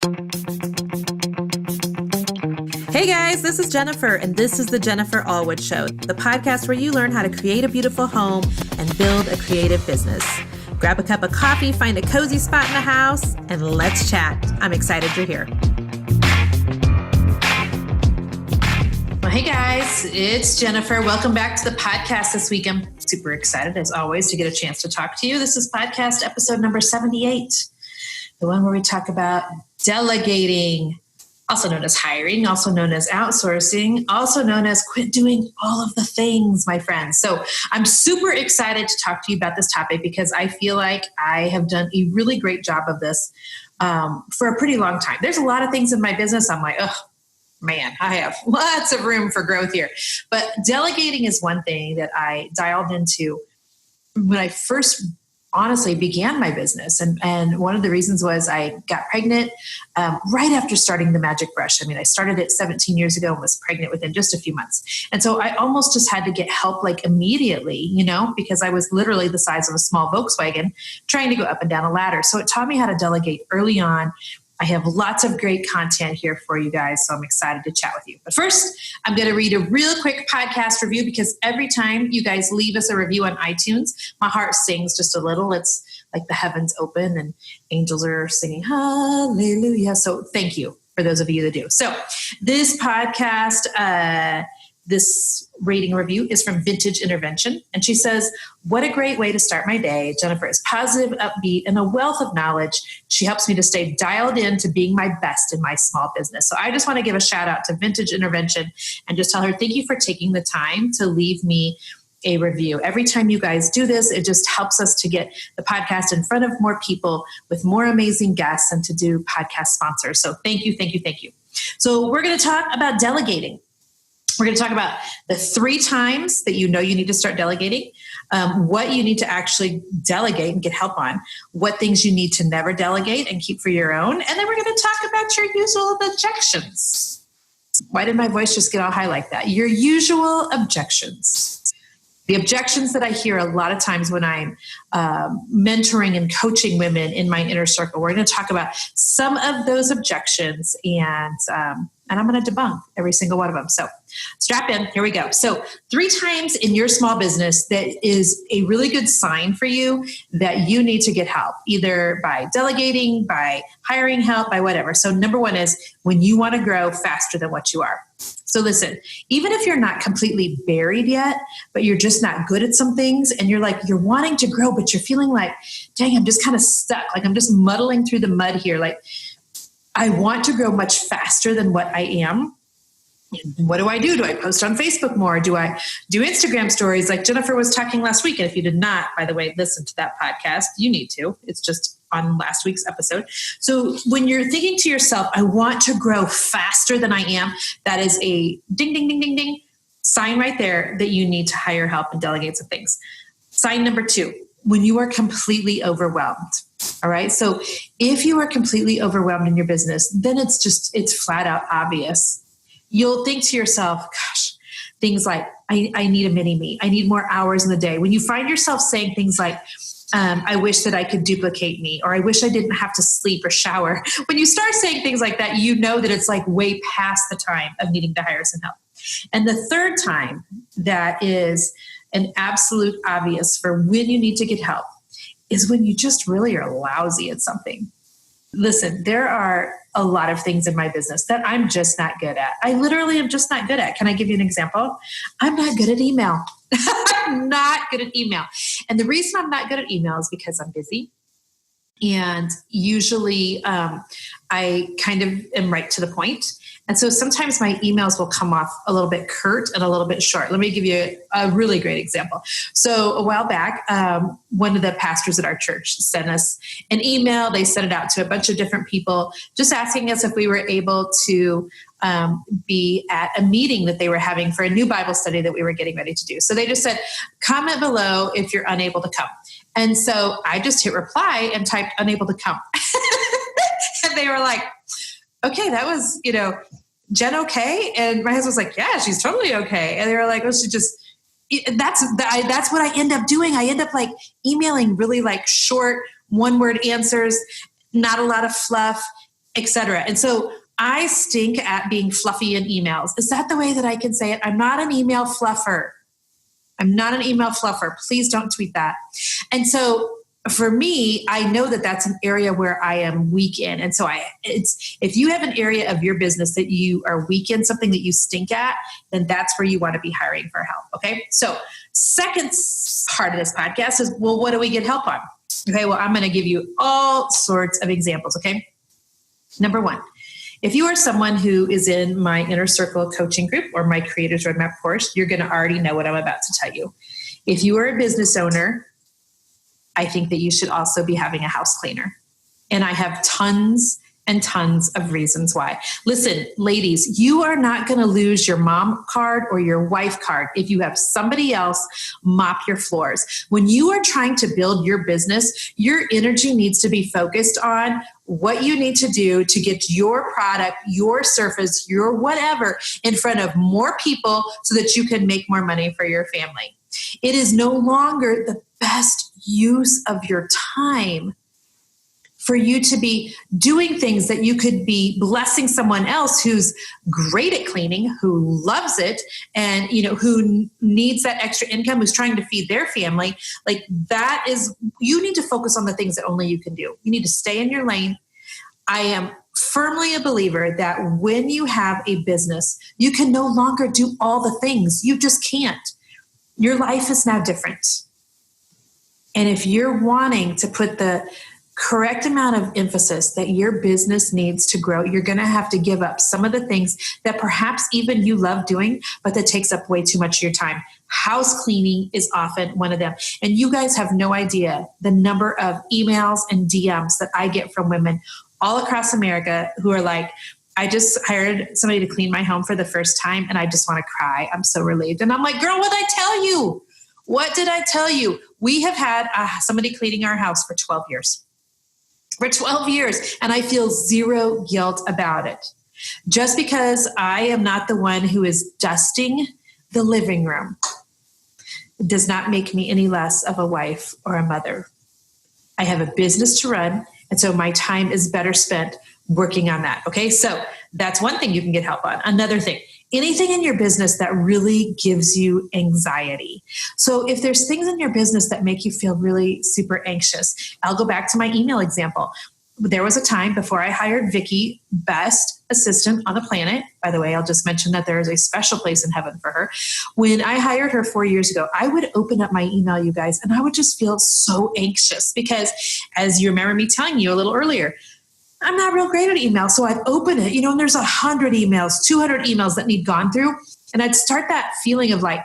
Hey guys, this is Jennifer, and this is the Jennifer Allwood Show, the podcast where you learn how to create a beautiful home and build a creative business. Grab a cup of coffee, find a cozy spot in the house, and let's chat. I'm excited you're here. Well, hey guys, it's Jennifer. Welcome back to the podcast this week. I'm super excited, as always, to get a chance to talk to you. This is podcast episode number 78, the one where we talk about delegating, also known as hiring, also known as outsourcing, also known as quit doing all of the things, my friends. So I'm super excited to talk to you about this topic because I feel like I have done a really great job of this for a pretty long time. There's a lot of things in my business I'm like, oh man, I have lots of room for growth here. But delegating is one thing that I dialed into when I first honestly began my business. And one of the reasons was I got pregnant right after starting the Magic Brush. I mean, I started it 17 years ago and was pregnant within just a few months. And so I almost just had to get help like immediately, because I was literally the size of a small Volkswagen trying to go up and down a ladder. So it taught me how to delegate early on. I have lots of great content here for you guys, so I'm excited to chat with you. But first, I'm going to read a real quick podcast review because every time you guys leave us a review on iTunes, my heart sings just a little. It's like the heavens open and angels are singing hallelujah. So thank you for those of you that do. So this podcast, this rating review is from Vintage Intervention. And she says, what a great way to start my day. Jennifer is positive, upbeat, and a wealth of knowledge. She helps me to stay dialed in to being my best in my small business. So I just want to give a shout out to Vintage Intervention and just tell her, thank you for taking the time to leave me a review. Every time you guys do this, it just helps us to get the podcast in front of more people with more amazing guests and to do podcast sponsors. So thank you, thank you, thank you. So we're going to talk about delegating. We're going to talk about the 3 times that you need to start delegating, what you need to actually delegate and get help on, what things you need to never delegate and keep for your own. And then we're going to talk about your usual objections. Why did my voice just get all high like that? Your usual objections. The objections that I hear a lot of times when I'm mentoring and coaching women in my inner circle. We're going to talk about some of those objections and I'm going to debunk every single one of them. So strap in. Here we go. So 3 times in your small business that is a really good sign for you that you need to get help, either by delegating, by hiring help, by whatever. So number 1 is when you want to grow faster than what you are. So listen, even if you're not completely buried yet, but you're just not good at some things and you're wanting to grow, but you're feeling like, dang, I'm just kind of stuck. Like I'm just muddling through the mud here. Like I want to grow much faster than what I am. What do I do? Do I post on Facebook more? Do I do Instagram stories like Jennifer was talking last week? And if you did not, by the way, listen to that podcast, you need to. It's just on last week's episode. So when you're thinking to yourself, I want to grow faster than I am, that is a ding, ding, ding, ding, ding sign right there that you need to hire help and delegate some things. Sign number 2, when you are completely overwhelmed. All right. So if you are completely overwhelmed in your business, then it's flat out obvious. You'll think to yourself, gosh, things like, I need a mini me. I need more hours in the day. When you find yourself saying things like, I wish that I could duplicate me, or I wish I didn't have to sleep or shower. When you start saying things like that, you know that it's like way past the time of needing to hire some help. And the 3rd time that is an absolute obvious for when you need to get help is when you just really are lousy at something. Listen, there are a lot of things in my business that I'm just not good at. I literally am just not good at. Can I give you an example? I'm not good at email. I'm not good at email. And the reason I'm not good at email is because I'm busy. And usually I kind of am right to the point. And so sometimes my emails will come off a little bit curt and a little bit short. Let me give you a really great example. So a while back, one of the pastors at our church sent us an email. They sent it out to a bunch of different people, just asking us if we were able to be at a meeting that they were having for a new Bible study that we were getting ready to do. So they just said, comment below if you're unable to come. And so I just hit reply and typed unable to come. And they were like, okay, that was, Jen okay? And my husband was like, yeah, she's totally okay. And they were like, oh, she just, that's what I end up doing. I end up like emailing really like short 1-word answers, not a lot of fluff. etc. And so I stink at being fluffy in emails. Is that the way that I can say it? I'm not an email fluffer. Please don't tweet that. And so for me, I know that that's an area where I am weak in. And so if you have an area of your business that you are weak in, something that you stink at, then that's where you want to be hiring for help. Okay. So second part of this podcast is, well, what do we get help on? Okay. Well, I'm going to give you all sorts of examples. Okay. Number one, if you are someone who is in my Inner Circle coaching group or my Creators Roadmap course, you're going to already know what I'm about to tell you. If you are a business owner, I think that you should also be having a house cleaner. And I have tons and tons of reasons why. Listen, ladies, you are not going to lose your mom card or your wife card if you have somebody else mop your floors. When you are trying to build your business, your energy needs to be focused on what you need to do to get your product, your service, your whatever in front of more people so that you can make more money for your family. It is no longer the best use of your time for you to be doing things that you could be blessing someone else who's great at cleaning, who loves it, and who needs that extra income, who's trying to feed their family. Like that is, you need to focus on the things that only you can do. You need to stay in your lane. I am firmly a believer that when you have a business, you can no longer do all the things. You just can't. Your life is now different. And if you're wanting to put the correct amount of emphasis that your business needs to grow, you're going to have to give up some of the things that perhaps even you love doing, but that takes up way too much of your time. House cleaning is often one of them. And you guys have no idea the number of emails and DMs that I get from women all across America who are like, I just hired somebody to clean my home for the first time and I just want to cry. I'm so relieved. And I'm like, girl, what did I tell you? What did I tell you? We have had somebody cleaning our house for 12 years. For 12 years, and I feel zero guilt about it. Just because I am not the one who is dusting the living room does not make me any less of a wife or a mother. I have a business to run, and so my time is better spent working on that. Okay, so that's one thing you can get help on. Another thing, anything in your business that really gives you anxiety. So if there's things in your business that make you feel really super anxious, I'll go back to my email example. There was a time before I hired Vicky, best assistant on the planet. By the way, I'll just mention that there is a special place in heaven for her. When I hired her 4 years ago, I would open up my email, you guys, and I would just feel so anxious because, as you remember me telling you a little earlier, I'm not real great at email. So I'd open it, and there's 100 emails, 200 emails that need gone through. And I'd start that feeling of like,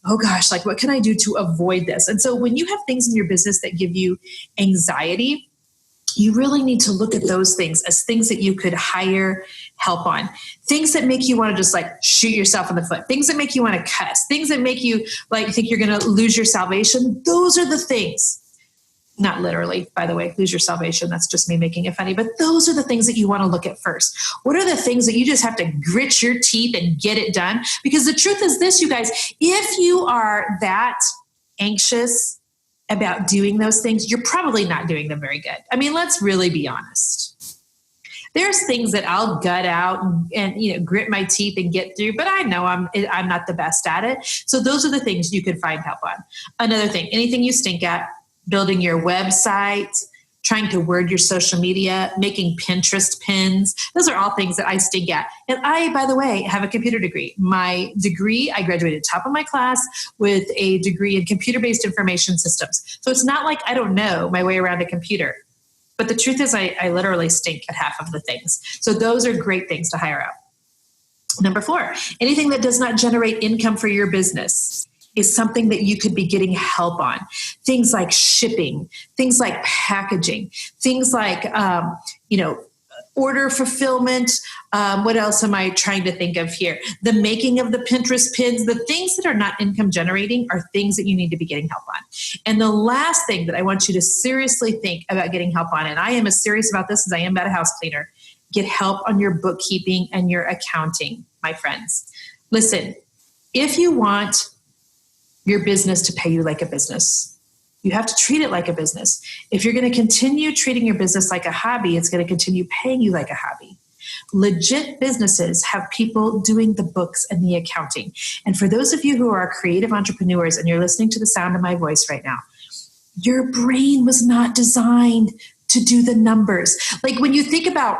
oh gosh, like what can I do to avoid this? And so when you have things in your business that give you anxiety, you really need to look at those things as things that you could hire help on. Things that make you want to just like shoot yourself in the foot. Things that make you want to cuss. Things that make you like think you're going to lose your salvation. Those are the things. Not literally, by the way, lose your salvation. That's just me making it funny. But those are the things that you want to look at first. What are the things that you just have to grit your teeth and get it done? Because the truth is this, you guys, if you are that anxious about doing those things, you're probably not doing them very good. I mean, let's really be honest. There's things that I'll gut out and grit my teeth and get through, but I know I'm not the best at it. So those are the things you could find help on. Another thing, anything you stink at, building your website, trying to word your social media, making Pinterest pins. Those are all things that I stink at. And I, by the way, have a computer degree. My degree, I graduated top of my class with a degree in computer-based information systems. So it's not like I don't know my way around a computer. But the truth is I literally stink at half of the things. So those are great things to hire out. Number 4, anything that does not generate income for your business is something that you could be getting help on. Things like shipping, things like packaging, things like, order fulfillment. What else am I trying to think of here? The making of the Pinterest pins, the things that are not income generating are things that you need to be getting help on. And the last thing that I want you to seriously think about getting help on, and I am as serious about this as I am about a house cleaner, get help on your bookkeeping and your accounting, my friends. Listen, if you want your business to pay you like a business, You have to treat it like a business. If you're going to continue treating your business like a hobby, it's going to continue paying you like a hobby. Legit businesses have people doing the books and the accounting. And for those of you who are creative entrepreneurs and you're listening to the sound of my voice right now, your brain was not designed to do the numbers. Like when you think about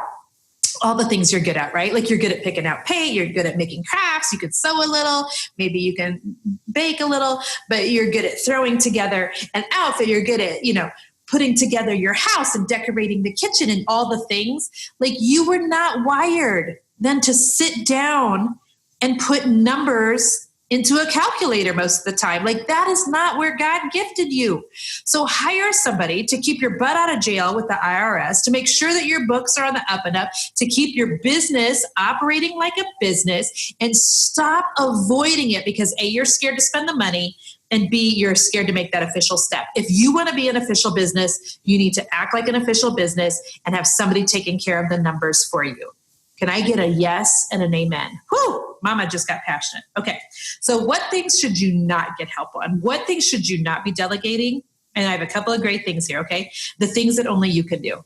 all the things you're good at, right? Like you're good at picking out paint, you're good at making crafts, you could sew a little, maybe you can bake a little, but you're good at throwing together an outfit, you're good at, putting together your house and decorating the kitchen and all the things. Like you were not wired then to sit down and put numbers into a calculator most of the time. Like that is not where God gifted you. So hire somebody to keep your butt out of jail with the IRS, to make sure that your books are on the up and up, to keep your business operating like a business, and stop avoiding it because A, you're scared to spend the money, and B, you're scared to make that official step. If you want to be an official business, you need to act like an official business and have somebody taking care of the numbers for you. Can I get a yes and an amen? Whew, mama just got passionate. Okay, so what things should you not get help on? What things should you not be delegating? And I have a couple of great things here, okay? The things that only you can do.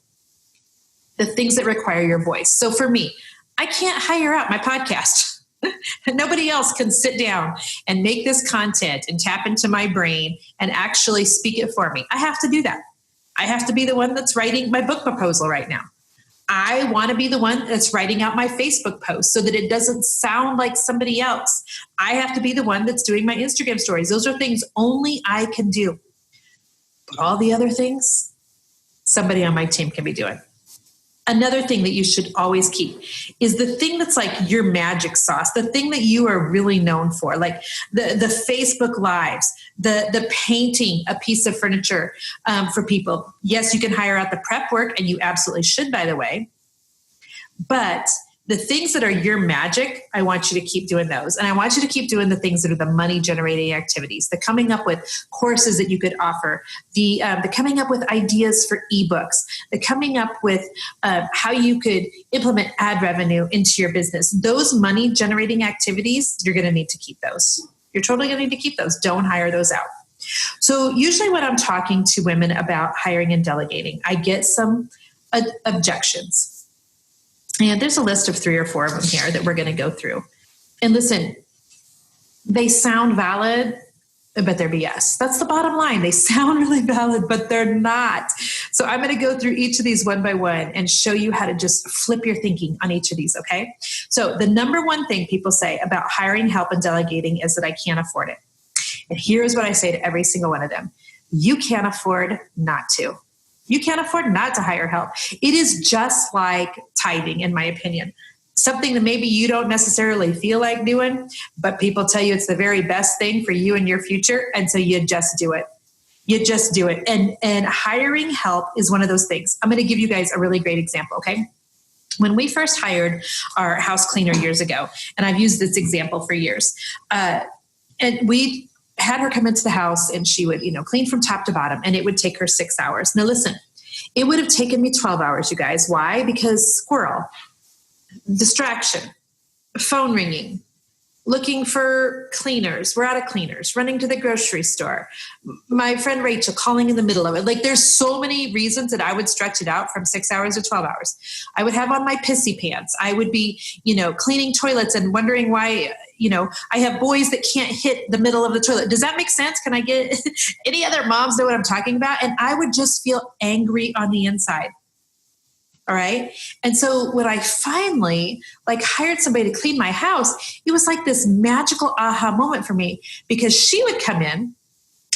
The things that require your voice. So for me, I can't hire out my podcast. Nobody else can sit down and make this content and tap into my brain and actually speak it for me. I have to do that. I have to be the one that's writing my book proposal right now. I want to be the one that's writing out my Facebook post so that it doesn't sound like somebody else. I have to be the one that's doing my Instagram stories. Those are things only I can do. But all the other things, somebody on my team can be doing. Another thing that you should always keep is the thing that's like your magic sauce, the thing that you are really known for, like the Facebook Lives, the painting a piece of furniture for people. Yes, you can hire out the prep work, and you absolutely should, by the way. But the things that are your magic, I want you to keep doing those. And I want you to keep doing the things that are the money-generating activities, the coming up with courses that you could offer, the coming up with ideas for ebooks, the coming up with how you could implement ad revenue into your business. Those money-generating activities, you're going to need to keep those. You're totally going to need to keep those. Don't hire those out. So usually when I'm talking to women about hiring and delegating, I get some objections. And there's a list of 3 or 4 of them here that we're going to go through. And listen, they sound valid, but they're BS. That's the bottom line. They sound really valid, but they're not. So I'm going to go through each of these one by one and show you how to just flip your thinking on each of these, okay? So the number one thing people say about hiring help and delegating is that I can't afford it. And here's what I say to every single one of them. You can't afford not to. You can't afford not to hire help. It is just like tithing, in my opinion. Something that maybe you don't necessarily feel like doing, but people tell you it's the very best thing for you and your future, and so you just do it. You just do it. And hiring help is one of those things. I'm going to give you guys a really great example, okay? When we first hired our house cleaner years ago, and I've used this example for years, and we had her come into the house and she would, clean from top to bottom, and it would take her 6 hours. Now listen, it would have taken me 12 hours, you guys. Why? Because squirrel, distraction, phone ringing, looking for cleaners. We're out of cleaners, running to the grocery store. My friend Rachel calling in the middle of it. Like there's so many reasons that I would stretch it out from 6 hours to 12 hours. I would have on my pissy pants. I would be, cleaning toilets and wondering why, I have boys that can't hit the middle of the toilet. Does that make sense? Can I get any other moms know what I'm talking about? And I would just feel angry on the inside. All right. And so when I finally hired somebody to clean my house, it was like this magical aha moment for me, because she would come in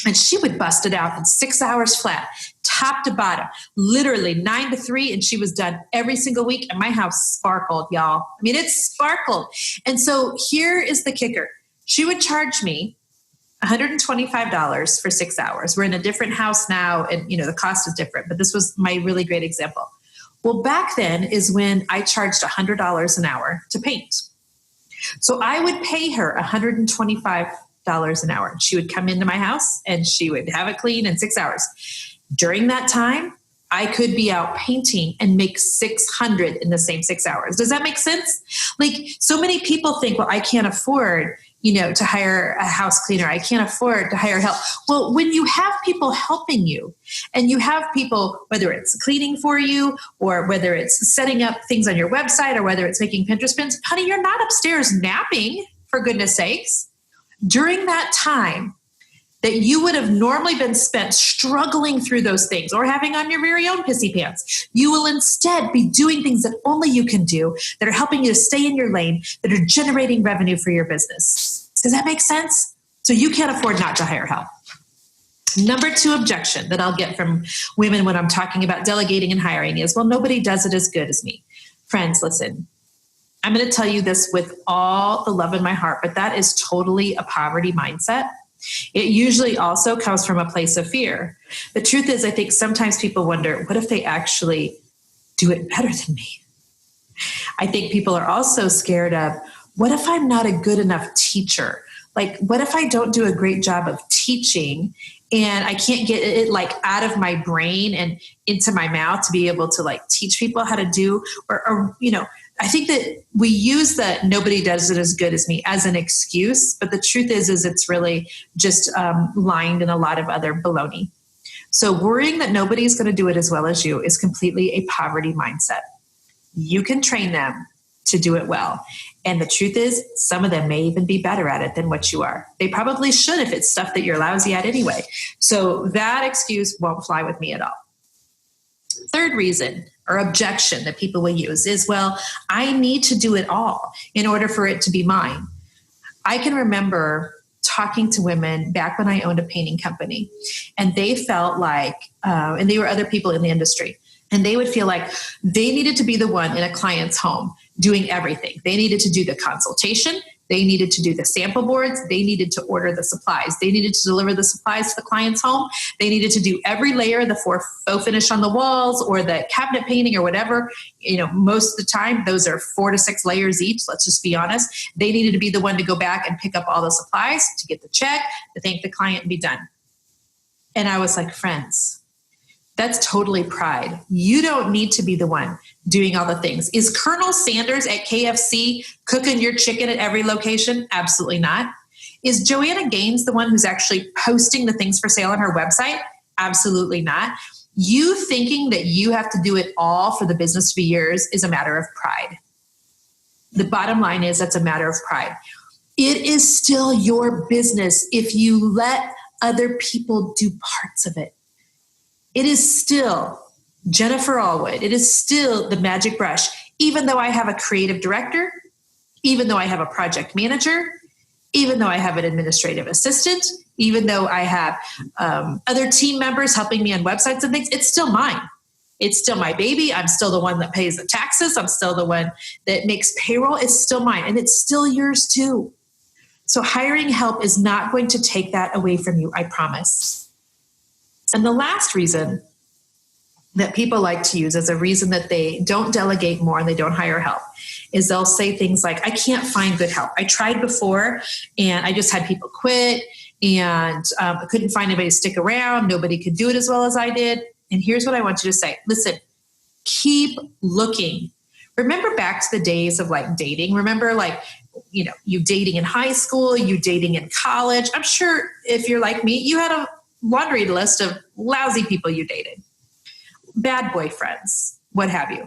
and she would bust it out in 6 hours flat, top to bottom, literally 9 to 3. And she was done every single week. And my house sparkled, y'all. I mean, it sparkled. And so here is the kicker. She would charge me $125 for 6 hours. We're in a different house now, and the cost is different, but this was my really great example. Well, back then is when I charged $100 an hour to paint. So I would pay her $125 an hour. She would come into my house and she would have it clean in 6 hours. During that time, I could be out painting and make $600 in the same 6 hours. Does that make sense? Like, so many people think, well, I can't afford, to hire a house cleaner. I can't afford to hire help. Well, when you have people helping you and you have people, whether it's cleaning for you or whether it's setting up things on your website or whether it's making Pinterest pins, honey, you're not upstairs napping, for goodness sakes. During that time that you would have normally been spent struggling through those things or having on your very own pissy pants, you will instead be doing things that only you can do, that are helping you to stay in your lane, that are generating revenue for your business. Does that make sense? So you can't afford not to hire help. Number 2 objection that I'll get from women when I'm talking about delegating and hiring is, well, nobody does it as good as me. Friends, listen, I'm going to tell you this with all the love in my heart, but that is totally a poverty mindset. It usually also comes from a place of fear. The truth is, I think sometimes people wonder, what if they actually do it better than me? I think people are also scared of, what if I'm not a good enough teacher? Like, what if I don't do a great job of teaching and I can't get it like out of my brain and into my mouth to be able to like teach people how to do, or I think that we use that nobody does it as good as me as an excuse, but the truth is it's really just lined in a lot of other baloney. So worrying that nobody's going to do it as well as you is completely a poverty mindset. You can train them to do it well. And the truth is, some of them may even be better at it than what you are. They probably should if it's stuff that you're lousy at anyway. So that excuse won't fly with me at all. Third reason or objection that people will use is, well, I need to do it all in order for it to be mine. I can remember talking to women back when I owned a painting company, and they felt like, and they were other people in the industry, and they would feel like they needed to be the one in a client's home doing everything. They needed to do the consultation. They needed to do the sample boards. They needed to order the supplies. They needed to deliver the supplies to the client's home. They needed to do every layer, the faux finish on the walls or the cabinet painting or whatever. Most of the time, those are 4 to 6 layers each. Let's just be honest. They needed to be the one to go back and pick up all the supplies, to get the check, to thank the client and be done. And I was like, friends, that's totally pride. You don't need to be the one doing all the things. Is Colonel Sanders at KFC cooking your chicken at every location? Absolutely not. Is Joanna Gaines the one who's actually posting the things for sale on her website? Absolutely not. You thinking that you have to do it all for the business to be yours is a matter of pride. The bottom line is that's a matter of pride. It is still your business if you let other people do parts of it. It is still Jennifer Allwood. It is still the magic brush, even though I have a creative director, even though I have a project manager, even though I have an administrative assistant, even though I have other team members helping me on websites and things. It's still mine. It's still my baby. I'm still the one that pays the taxes. I'm still the one that makes payroll. It's still mine, and it's still yours too. So hiring help is not going to take that away from you, I promise. And the last reason that people like to use as a reason that they don't delegate more and they don't hire help is they'll say things like, I can't find good help. I tried before and I just had people quit and I couldn't find anybody to stick around. Nobody could do it as well as I did. And here's what I want you to say. Listen, keep looking. Remember back to the days of like dating. Remember you dating in high school, you dating in college. I'm sure if you're like me, you had a laundry list of lousy people you dated, bad boyfriends, what have you.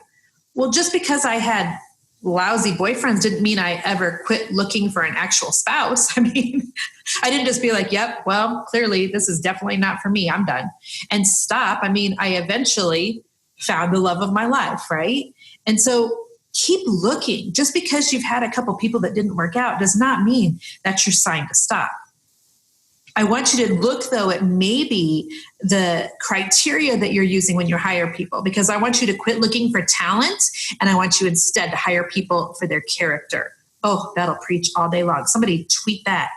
Well, just because I had lousy boyfriends didn't mean I ever quit looking for an actual spouse. I mean, I didn't just be like, yep, well, clearly this is definitely not for me. I'm done and stop. I mean, I eventually found the love of my life, right? And so keep looking. Just because you've had a couple people that didn't work out does not mean that's your sign to stop. I want you to look, though, at maybe the criteria that you're using when you hire people, because I want you to quit looking for talent and I want you instead to hire people for their character. Oh, that'll preach all day long. Somebody tweet that.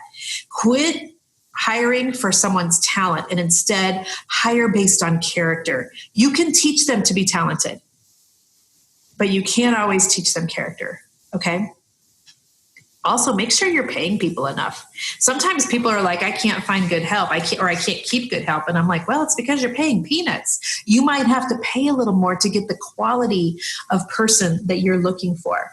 Quit hiring for someone's talent and instead hire based on character. You can teach them to be talented, but you can't always teach them character, okay? Also, make sure you're paying people enough. Sometimes people are like, I can't find good help. I can't keep good help. And I'm like, well, it's because you're paying peanuts. You might have to pay a little more to get the quality of person that you're looking for.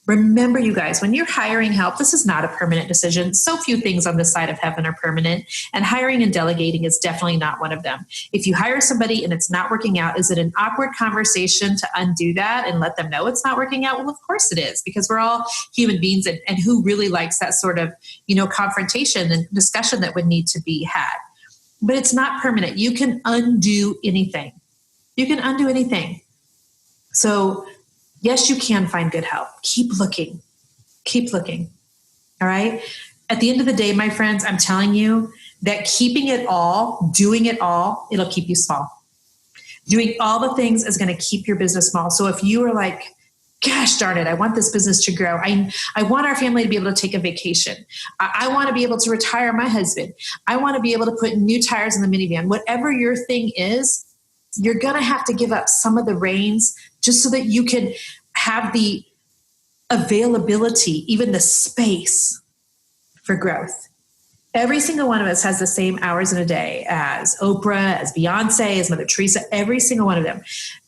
Remember, you guys, when you're hiring help, this is not a permanent decision. So few things on this side of heaven are permanent, and hiring and delegating is definitely not one of them. If you hire somebody and it's not working out, is it an awkward conversation to undo that and let them know it's not working out? Well, of course it is, because we're all human beings, and who really likes that sort of, confrontation and discussion that would need to be had? But it's not permanent. You can undo anything. You can undo anything. So yes, you can find good help. Keep looking. Keep looking. All right. At the end of the day, my friends, I'm telling you that keeping it all, doing it all, it'll keep you small. Doing all the things is going to keep your business small. So if you are like, gosh darn it, I want this business to grow. I want our family to be able to take a vacation. I want to be able to retire my husband. I want to be able to put new tires in the minivan. Whatever your thing is, you're going to have to give up some of the reins just so that you can have the availability, even the space for growth. Every single one of us has the same hours in a day as Oprah, as Beyonce, as Mother Teresa, every single one of them.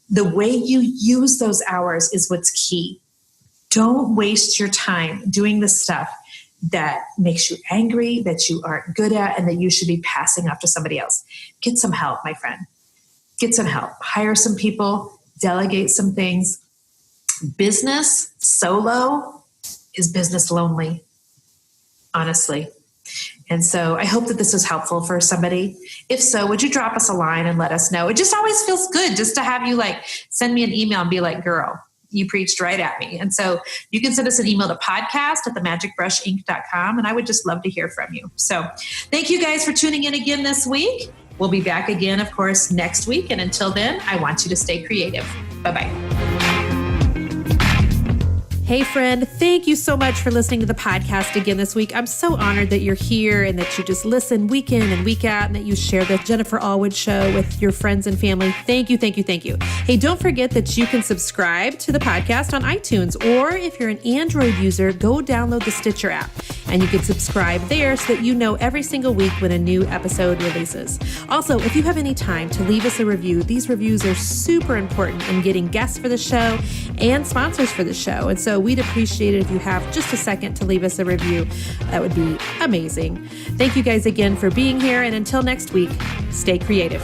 The way you use those hours is what's key. Don't waste your time doing the stuff that makes you angry, that you aren't good at, and that you should be passing off to somebody else. Get some help, my friend. Get some help. Hire some people. Delegate some things. Business solo is business lonely, honestly. And so I hope that this was helpful for somebody. If so, would you drop us a line and let us know? It just always feels good just to have you send me an email and be like, girl, you preached right at me. And so you can send us an email to podcast@themagicbrushinc.com. And I would just love to hear from you. So thank you guys for tuning in again this week. We'll be back again, of course, next week. And until then, I want you to stay creative. Bye-bye. Hey friend, thank you so much for listening to the podcast again this week. I'm so honored that you're here and that you just listen week in and week out, and that you share the Jennifer Allwood Show with your friends and family. Thank you, thank you, thank you. Hey, don't forget that you can subscribe to the podcast on iTunes, or if you're an Android user, go download the Stitcher app and you can subscribe there so that you know every single week when a new episode releases. Also, if you have any time to leave us a review, these reviews are super important in getting guests for the show and sponsors for the show. And so we'd appreciate it if you have just a second to leave us a review. That would be amazing. Thank you guys again for being here. And until next week, stay creative.